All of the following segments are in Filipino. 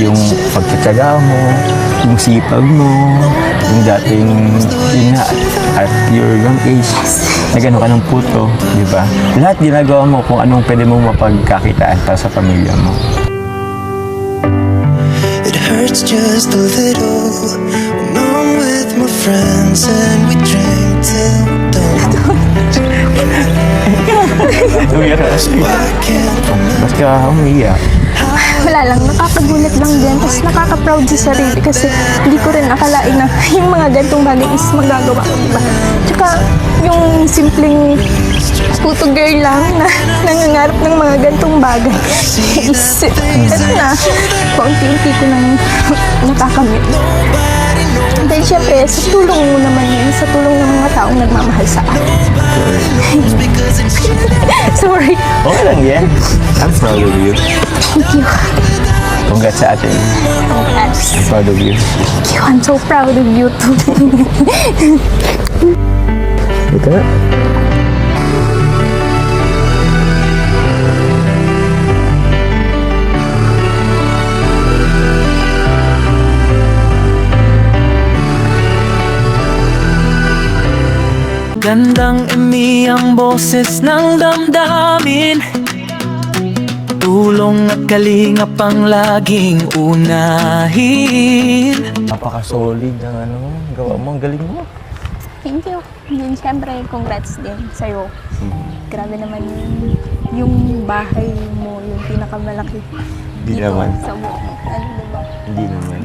Yung pagtityaga mo, yung sipag mo, yung dating yun nga, at your young age, na gano'n ka ng puto, di ba? Lahat ginagawa mo kung anong pwede mong mapagkakitaan para sa pamilya mo. It hurts just a little when I'm with my friends and we drink till dawn. Basta umiiyak. Wala lang, nakakagulat lang din. Tapos nakaka-proud sa sarili kasi hindi ko rin akalain na yung mga gantong bagay is magagawa ko, diba? Tsaka yung simpleng puto girl lang na nangangarap ng mga gantong bagay is, eto na, paunti-unti ko nang nakakamit. Dahil syempre, sa tulong mo naman yun, sa tulong ng mga taong nagmamahal sa akin. Sorry. Okay lang yan. I'm proud of you. Thank you. Congrats sa atin. Congrats. I'm proud of you. Thank you. I'm so proud of you too. Ito na. Gandang imi ang boses ng damdamin, tulong at kalinga pang laging unahin. Napaka-solid ng gawa mo. Ang galing mo. Thank you. Din syempre, congrats din sa'yo. Grabe naman yung bahay mo, yung pinakamalaki. Hindi dito naman. Sa buong, diba? Hindi naman.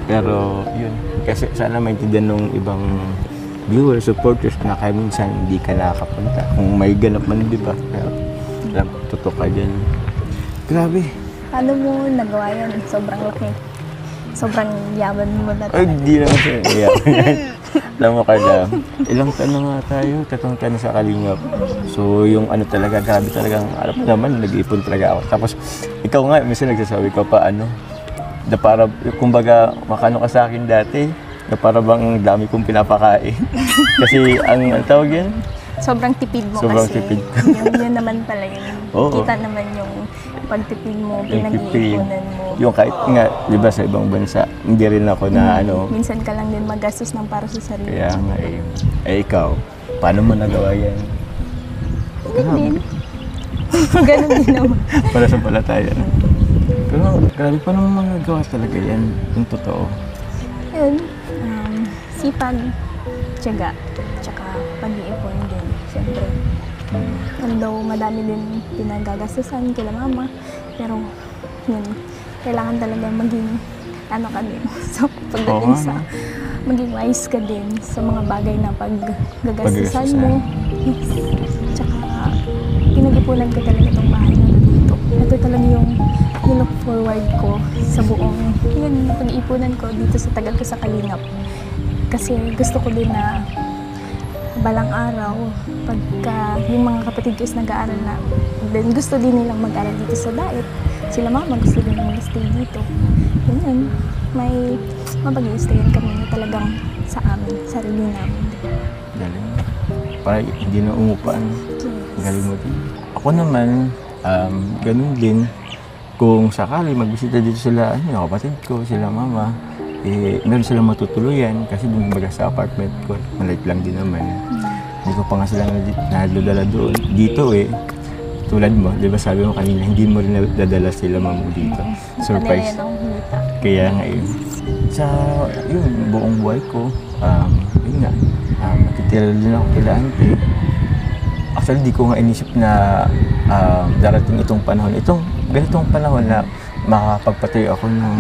Pero yun. Kasi sana maintindihan nung ibang viewers, supporters na kaya minsan hindi ka nakakapunta. Kung may ganap man, di ba? Pero alam ko, totoo ka dyan. Grabe. Paano mo nagawa yan? Sobrang laki. Sobrang yaman mo na Ay, talaga. hindi naman siya. Yeah. Alam mo ka na, ilang taon na nga tayo, 3 taon na sa Kalingap. So, yung talaga, grabe talagang, alam mo naman, nag-iipon talaga ako. Tapos, ikaw nga, minsan nagsasabi ka pa, na para, kumbaga, makano ka sa akin dati, na para bang dami kong pinapakain. Kasi, ang tawag yan? Sobrang tipid mo Sobrang kasi. tipid. Yun naman talaga. Oo. Kita naman yung pagtipid mo, Yung tipid. pinag-iipunan mo. Yung kahit nga, di ba, sa ibang bansa, hindi rin ako na Minsan ka lang din magastos ng para sa sarili. kaya nga ikaw, paano mo nagawa yan? Ganun din. Ganun din naman. Para sa palataya. Pero grabe, paano mo nagawa talaga yan? Yung totoo. Yun. Sipag, tiyaga, tsaka pag-iipon din, siyempre. Although madami din pinagagastusan kila mama, pero yun, kailangan talaga maging ka din. So, pagdating sa maging wise ka din sa mga bagay na paggagastusan mo. Yes. Tsaka pinag-ipunan ko talaga itong bahay na dito. Ito talaga yung look forward ko sa buong yun, pag-iipunan ko dito sa tagal ko sa Kalingap. Kasi gusto ko din na balang araw, pagka yung mga kapatid ko is nag-aaral na, then gusto din nilang mag-aaral dito sa Daet. Sila mama gusto din mag-stay dito. Yun, may mapag-i-stayan kami na talagang sa amin, sarili namin. Galing. Para hindi na umupaan. Yes. Galing mo din. Ako naman, ganun din. Kung sakali magbisita dito sila, kapatid ko, sila mama, meron silang matutuluyan kasi dun baga sa apartment ko, maliit lang din naman. Hindi ko pa nga sila nadadala doon. Dito tulad mo, di ba sabi mo kanina, hindi mo rin nadadala sila mama dito. Surprise. Ano yan ang hita. Kaya nga sa yun, buong buhay ko, yun nga, nakitira din ako kila auntie. Actually, di ko nga inisip na darating itong panahon. Ganitong panahon na makapagpatayo ako ng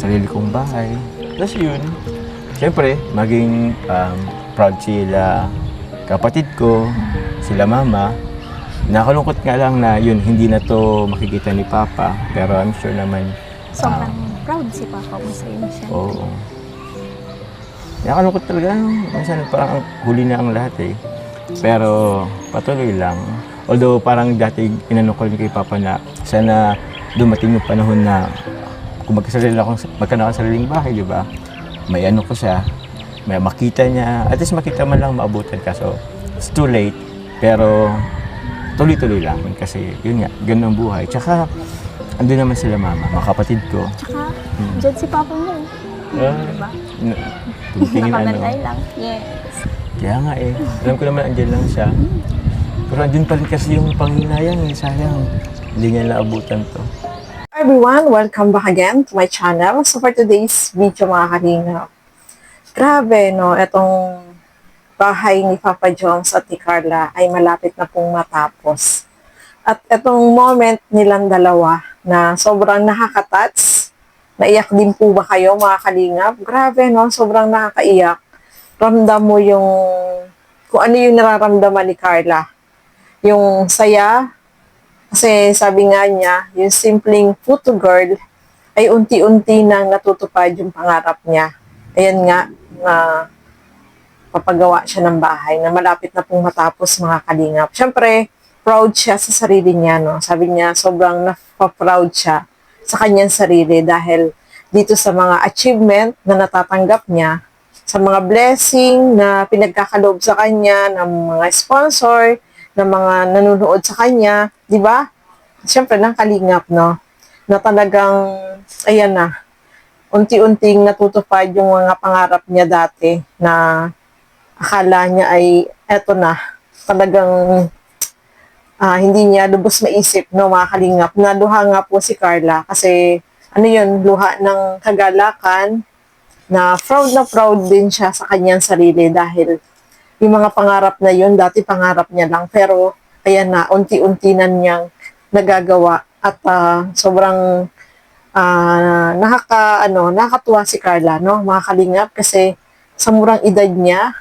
sarili kong bahay. Tapos yun, siyempre, maging proud sila kapatid ko, sila mama. Nakalungkot nga lang na yun, hindi na to makikita ni Papa. Pero I'm sure naman. Sobrang proud si Papa mo sa iyo siya. Oo. Nakalungkot talaga. Minsan parang huli na ang lahat Pero patuloy lang. Although parang dati inano ko rin kay Papa na sana dumating yung panahon na kung magkakaroon ng sariling bahay, di ba? May ko siya, may makita niya, at least makita man lang maabutan ka. So, it's too late, pero tuloy-tuloy lang kasi yun nga, ganun ang buhay. Tsaka andun naman sila mama, mga kapatid ko. Tsaka, dyan si papa mo. Diba? Tumingin ano. Nakabantay lang. Yes. Kaya nga eh. Alam ko naman andyan lang siya. Pero andun pa rin kasi yung panghinayang eh. Sayang. Hindi niya naabutan to. Everyone, welcome back again to my channel. So for today's video mga kalingap, grabe no, itong bahay ni Papa Joms at ni Carla ay malapit na pong matapos. At itong moment nilang dalawa na sobrang nakaka-touch, naiyak din po ba kayo mga kalingap? Grabe no, sobrang nakakaiyak. Ramdam mo yung, kung ano yung nararamdaman ni Carla. Yung saya, kasi sabi nga niya, yung simpleng photo girl ay unti-unti nang natutupad yung pangarap niya. Ayan nga, na papagawa siya ng bahay na malapit na pong matapos mga kalingap. Siyempre, proud siya sa sarili niya. No? Sabi niya, sobrang napaproud siya sa kanyang sarili dahil dito sa mga achievement na natatanggap niya, sa mga blessing na pinagkakaloob sa kanya ng mga sponsor, ng mga nanonood sa kanya, di ba? Siyempre, ng kalingap, no? Na talagang, ayan na, unti-unting natutupad yung mga pangarap niya dati na akala niya ay, eto na, talagang hindi niya lubos maisip, no, mga kalingap. Naluha nga po si Carla kasi, ano yun, luha ng kagalakan na proud din siya sa kanyang sarili dahil yung mga pangarap na yun, dati pangarap niya lang. Pero, ayan na, unti-unti na niyang nagagawa. At sobrang nakakatuwa si Carla, no? Mga kalingap, kasi sa murang edad niya,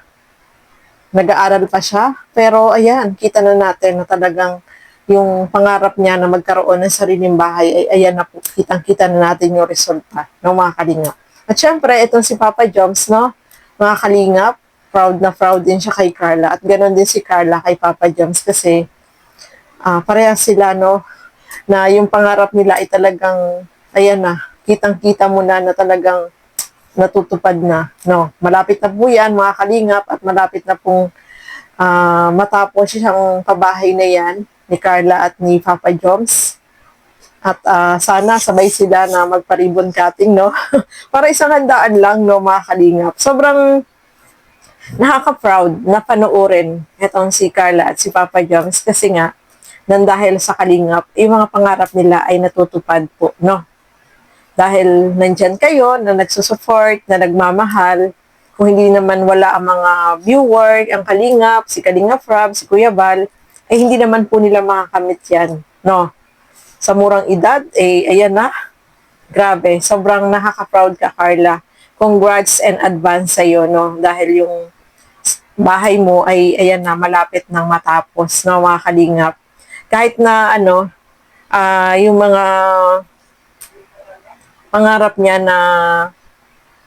nag-aaral pa siya. Pero, ayan, kita na natin na talagang yung pangarap niya na magkaroon ng sariling bahay, ay ayan na po, kitang-kita na natin yung resulta, no, mga kalingap. At syempre, itong si Papa Joms, no, mga kalingap, proud na proud din siya kay Carla. At ganoon din si Carla kay Papa Joms kasi parehas sila, no, na yung pangarap nila ay talagang, ayan na, kitang-kita mo na talagang natutupad na, no. Malapit na po yan, mga kalingap, at malapit na pong matapos siyang pabahay na yan ni Carla at ni Papa Joms. At sana sabay sila na magpa-ribbon cutting, no. Para isang handaan lang, no, mga kalingap. Sobrang nakaka-proud na panoorin itong si Carla at si Papa Joms kasi nga, nang dahil sa kalingap, yung mga pangarap nila ay natutupad po, no? Dahil nandyan kayo na nagsusupport, na nagmamahal, kung hindi naman wala ang mga viewer, ang kalingap, si Kalingap Rob, si Kuya Bal, ay hindi naman po nila makakamit yan, no? Sa murang edad, ayan na, grabe, sobrang nakaka-proud ka, Carla. Congrats and advance sa'yo, no? Dahil yung bahay mo ay, ayan na, malapit nang matapos, no, mga kalingap. Kahit na, yung mga pangarap niya na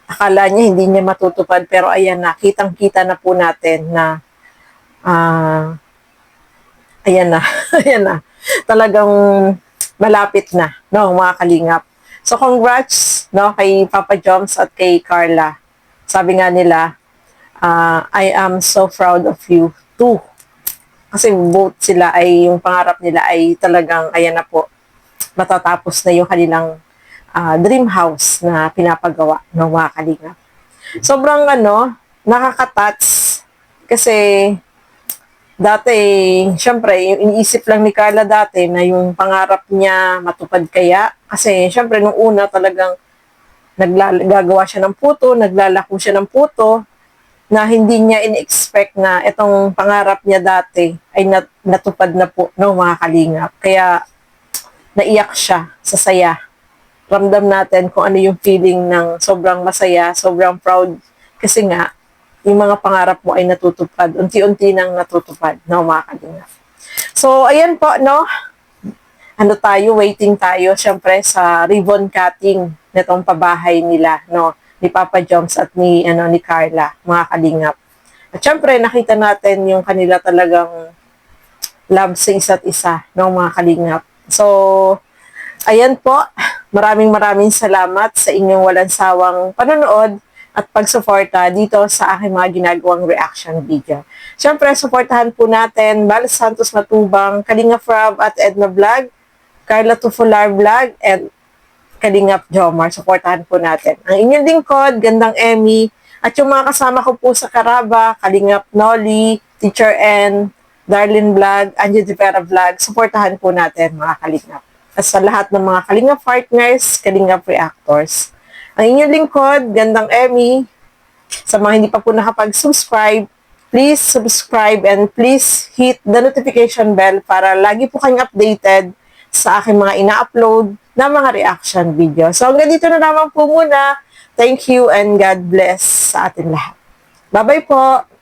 akala niya hindi niya matutupad, pero ayan na, kitang-kita na po natin na, ayan na, ayan na, talagang malapit na, no, mga kalingap. So, congrats, no, kay Papa Joms at kay Carla. Sabi nga nila, I am so proud of you too. Kasi both sila ay, yung pangarap nila ay talagang, ayan na po, matatapos na yung kanilang dream house na pinapagawa ng mga kalingap. Sobrang, nakaka-touch kasi dati, syempre, yung iniisip lang ni Carla dati na yung pangarap niya matupad kaya. Kasi, syempre, nung una talagang gagawa siya ng puto, naglalako siya ng puto, na hindi niya in-expect na itong pangarap niya dati ay natupad na po, no, mga kalingap. Kaya, naiyak siya sa saya. Ramdam natin kung ano yung feeling ng sobrang masaya, sobrang proud. Kasi nga, yung mga pangarap mo ay natutupad. Unti-unti nang natutupad, no, mga kalingap. So, ayan po, no. Waiting tayo, syempre, sa ribbon cutting nitong pabahay nila, no, ni Papa Joms at ni Carla, mga kalingap. At syempre, nakita natin yung kanila talagang love sa isa't isa, no, mga kalingap. So, ayan po, maraming salamat sa inyong walang sawang panonood at pagsuporta dito sa aking mga ginagawang reaction video. Siyempre, suportahan po natin Bal Santos Matubang, Kalingap Rob at Edna Vlog Carla Tufular Vlog, and Kalingap Jomar. Supportahan po natin. Ang inyong lingkod, Gandang Emmy, at yung mga kasama ko po sa Karaba, Kalingap Nolly, Teacher N, Darlene Vlog, Angie Divera Vlog, supportahan po natin mga Kalingap. At sa lahat ng mga Kalingap partners, Kalingap reactors. Ang inyong lingkod, Gandang Emmy, sa mga hindi pa po nakapag-subscribe, please subscribe and please hit the notification bell para lagi po kayong updated sa aking mga ina-upload na mga reaction video. So hanggang dito na naman po muna. Thank you and God bless sa atin lahat. Bye-bye po!